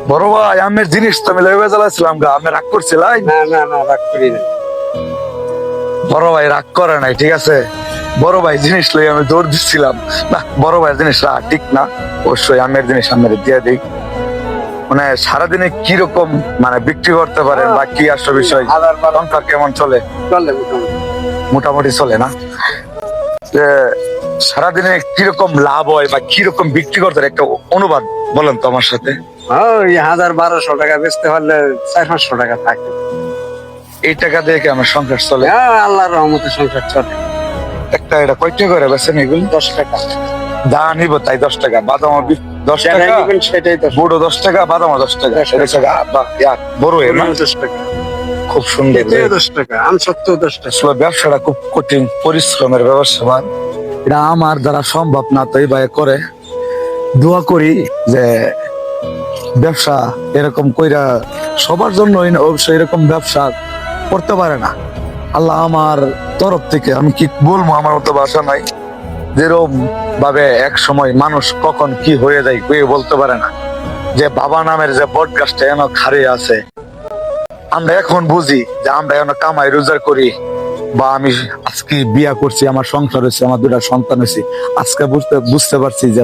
বড় ভাই আমের জিনিস তো আমি লইবে চালাইছিলাম গা, আমি রাগ করছিলাই? না না না, রাগ করি না। বড় ভাই রাগ করে নাই, ঠিক আছে। বড় ভাই জিনিস লই আমি দৌড় দিচ্ছিলাম, না বড় ভাই জিনিস রাগ ঠিক না, অবশ্যই আমের জিনিস আমের দিয়ে দিই। মানে সারাদিনে কিরকম মানে বিক্রি করতে পারেন বা কি আসল বিষয়, সংসার কেমন চলে? চলে মোটামুটি। মোটামুটি চলে না? যে সারাদিনে কিরকম লাভ হয় বা কিরকম বিক্রি করতে একটা অনুবাদ বলেন তো আমার সাথে। ওই 1000-1200 টাকা বেচতে পারলে 400-500 টাকা থাকে। এই টাকা দিয়ে কি আমার সংসার চলে? হ্যাঁ, আল্লাহর রহমতে সংসার চলে। একটা এটা কয়টা করে বেছেন এগুলো? 10 টাকা। যা নিব তাই 10 টাকা, বাদাম 10 যেটাই টাকা, নিবেন সেটাই 10 বুড়ো 10 টাকা, বাদাম 10 টাকা। 10 টাকা। এটা টাকা বড় এর না? 10 টাকা। খুব সুন্দর। এতেও 10 টাকা, আম সত্ত্বেও 10 টাকা। আসলে ব্যবসাটা খুব কঠিন পরিশ্রমের ব্যবসা। এটা আমার দ্বারা সম্ভব না, তাই ভাই করে দোয়া করি যে ব্যবসা এরকম কইরা সবার জন্য অবশ্যই এরকম ব্যবসা করতে পারে না। আল্লাহ আমার তরফ থেকে, আমি কি বলবো, আমার মতো ভাষা নাই। যেরকম ভাবে এক সময় মানুষ কখন কি হয়ে যায় কেউ বলতে পারে না। যে বাবা নামের যে বট গাছটা এন খাড়িয়ে আছে, আমরা এখন বুঝি যে আমরা এখন কামাই রোজগার করি, বা আমি আজকে বিয়া করছি, আমার সংসার হয়েছে, আমার 2টা সন্তান হয়েছে, আজকে বুঝতে পারছি যে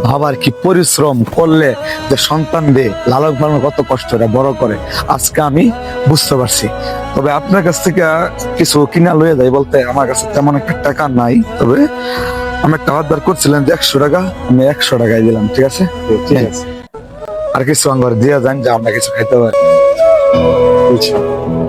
বাবার কি পরিশ্রম করলে যে সন্তান দিয়ে লালন পালন কত কষ্ট এটা বড় করে, আজকে আমি বুঝতে পারছি। তবে আপনার কাছ থেকে কিছু কিনা লইয়া যায় বলতে আমার কাছে তেমন একটা টাকা নাই, তবে আমি একটা আবদার করছিলেন যে 100 টাকা, আমি 100 টাকায় দিলাম, ঠিক আছে? ঠিক আছে। আর কিছু আমার দিয়ে যান যে আমরা কিছু খাইতে পারি। ইনশাআল্লাহ।